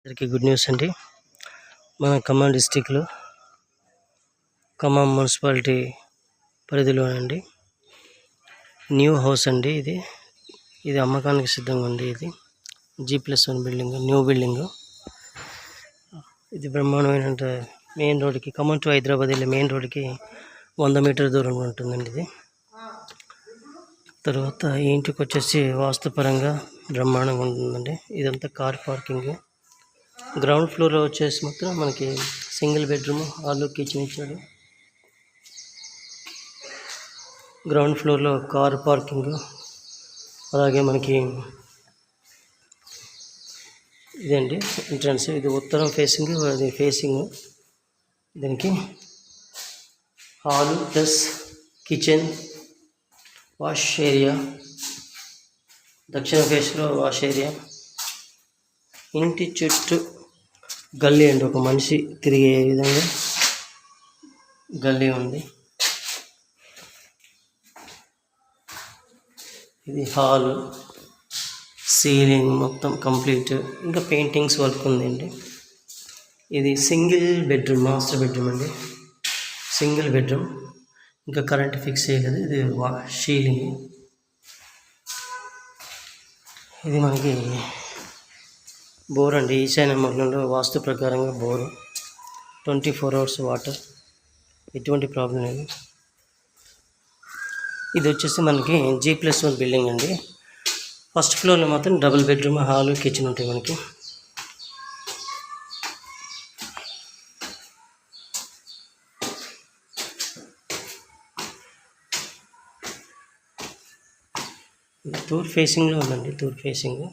అందరికీ good news అండి. మన ఖమ్మం డిస్టిక్లో ఖమ్మం మున్సిపాలిటీ పరిధిలోనండి న్యూ హౌస్ అండి. ఇది అమ్మకానికి సిద్ధంగా ఉంది. ఇది G+1 బిల్డింగ్, న్యూ బిల్డింగ్. ఇది బ్రహ్మాండమైన మెయిన్ రోడ్డుకి, ఖమ్మం టు హైదరాబాద్ వెళ్ళే మెయిన్ రోడ్డుకి 100 మీటర్ దూరంలో ఉంటుందండి ఇది. తర్వాత ఈ ఇంటికి వచ్చేసి వాస్తుపరంగా బ్రహ్మాండంగా ఉంటుందండి. ఇదంతా కార్ పార్కింగ్. గ్రౌండ్ ఫ్లోర్లో వచ్చేసి మాత్రం మనకి సింగిల్ బెడ్రూమ్, హాల్, కిచెన్ ఇచ్చాడు. గ్రౌండ్ ఫ్లోర్లో కార్ పార్కింగ్, అలాగే మనకి ఇదండి ఎంట్రన్స్. ఇది ఉత్తరం ఫేసింగ్, అది ఫేసింగ్. దీనికి hall plus kitchen, wash area, దక్షిణ ఫేస్లో వాష్ ఏరియా. ఇంటి చుట్టూ గల్లీ అండి, ఒక మనిషి తిరిగే విధంగా గల్లీ ఉంది. ఇది హాల్, సీలింగ్ మొత్తం కంప్లీట్, ఇంకా పెయింటింగ్స్ వర్క్ ఉందండి. ఇది సింగిల్ బెడ్రూమ్, మాస్టర్ బెడ్రూమ్ అండి. సింగిల్ బెడ్రూమ్, ఇంకా కరెంట్ ఫిక్స్ చేయలేదు. ఇది సీలింగ్. ఇది మనకి బోర్ అండి. ఈశాన్య మూలంలో వాస్తు ప్రకారంగా బోరు, 24 hours వాటర్, ఎటువంటి ప్రాబ్లం లేదు. ఇది వచ్చేసి మనకి G+1 బిల్డింగ్ అండి. ఫస్ట్ ఫ్లోర్లో మాత్రం డబుల్ బెడ్రూమ్, హాల్, కిచెన్ ఉంటాయి మనకి. తూర్పు ఫేసింగ్లో ఉందండి, తూర్పు ఫేసింగ్.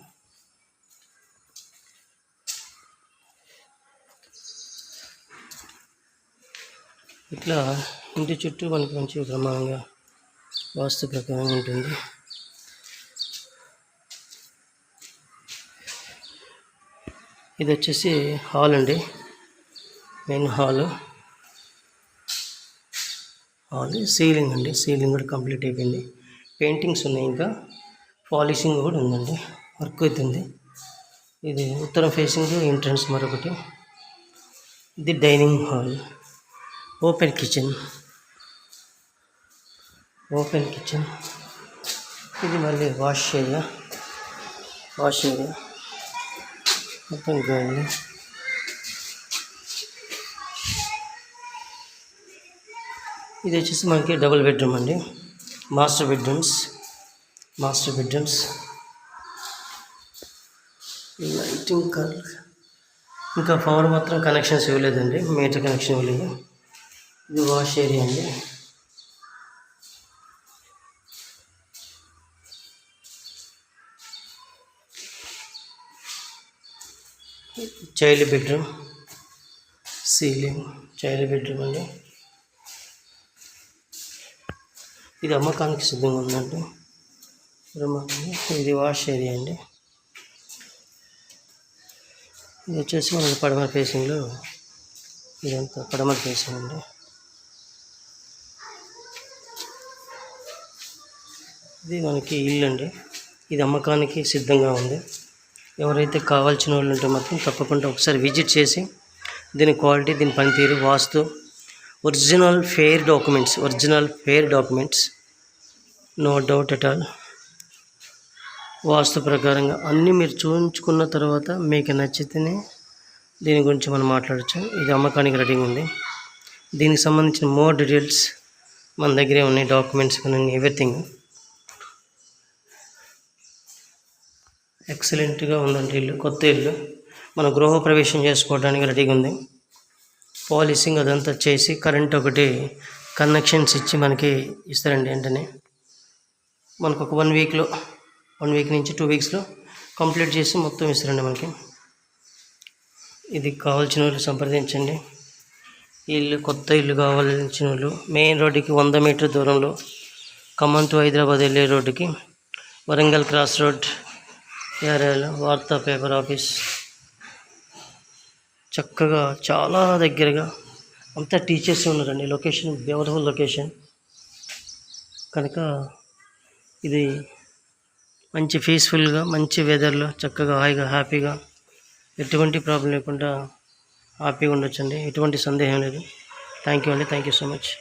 ఇట్లా ఇంటి చుట్టూ మనకి మంచి బ్రహ్మాండంగా వాస్తు ప్రకారంగా ఉంటుంది. ఇది వచ్చేసి హాల్ అండి, మెయిన్ హాల్. సీలింగ్ అండి, సీలింగ్ కూడా కంప్లీట్ అయిపోయింది. పెయింటింగ్స్ ఉన్నాయి, ఇంకా పాలిషింగ్ కూడా ఉందండి, వర్క్ అవుతుంది. ఇది ఉత్తరం ఫేసింగ్ ఎంట్రన్స్ మరొకటి. ఇది డైనింగ్ హాల్, ఓపెన్ కిచెన్. ఇది మళ్ళీ వాష్ ఏరియా మొత్తం గది. ఇది వచ్చేసి మనకి డబుల్ బెడ్రూమ్ అండి, మాస్టర్ బెడ్రూమ్స్. లైటింగ్ కలర్, ఇంకా పవర్ మాత్రం కనెక్షన్స్ ఇవ్వలేదండి, మీటర్ కనెక్షన్ ఇవ్వలేదు. ఇది వాష్ ఏరియా అండి. Child bedroom, ceiling, child bedroom అండి. ఇది అమ్మకానికి సిద్ధంగా ఉందండి. ఇది వాష్ ఏరియా అండి. ఇది వచ్చేసి మనకి పడమర ఫేసింగ్లో, ఇదంతా పడమర ఫేసింగ్ అండి. ఇది మనకి ఇల్లు అండి. ఇది అమ్మకానికి సిద్ధంగా ఉంది. ఎవరైతే కావాల్సిన వాళ్ళు ఉంటే మాత్రం తప్పకుండా ఒకసారి విజిట్ చేసి దీని క్వాలిటీ, దీని పనితీరు, vastu, original fair documents, no doubt at all. Vastu ప్రకారంగా అన్నీ మీరు చూపించుకున్న తర్వాత మీకు నచ్చితేనే దీని గురించి మనం మాట్లాడచ్చు. ఇది అమ్మకానికి రెడీగా ఉంది. దీనికి సంబంధించిన మోర్ డీటెయిల్స్ మన దగ్గరే ఉన్నాయి, డాక్యుమెంట్స్ కానీ ఎవ్రీథింగ్. ఎక్సలెంట్గా ఉందండి ఇల్లు, కొత్త ఇల్లు. మన గృహప్రవేశం చేసుకోవడానికి రెడీగా ఉంది. పాలిషింగ్ అదంతా చేసి కరెంట్ ఒకటి కనెక్షన్స్ ఇచ్చి మనకి ఇస్తారండి. వెంటనే మనకు ఒక 1 వీక్ నుంచి 2 వీక్స్లో కంప్లీట్ చేసి మొత్తం ఇస్తారండి మనకి. ఇది కావాల్సిన వాళ్ళు సంప్రదించండి. ఇల్లు, కొత్త ఇల్లు కావాల్సిన వాళ్ళు మెయిన్ రోడ్డుకి 100 మీటర్ దూరంలో, ఖమ్మం టు హైదరాబాద్ వెళ్ళే రోడ్డుకి, వరంగల్ క్రాస్ రోడ్ ఏరియాలో వార్తా పేపర్ ఆఫీస్ చక్కగా చాలా దగ్గరగా, అంతా టీచర్స్ ఉన్నారండి. లొకేషన్ బ్యూటిఫుల్ లొకేషన్ కనుక ఇది మంచి పీస్ఫుల్గా, మంచి వెదర్లో చక్కగా హాయిగా హ్యాపీగా ఎటువంటి ప్రాబ్లం లేకుండా హ్యాపీగా ఉండొచ్చండి. ఎటువంటి సందేహం లేదు. థ్యాంక్ యూ అండి. Thank you so much.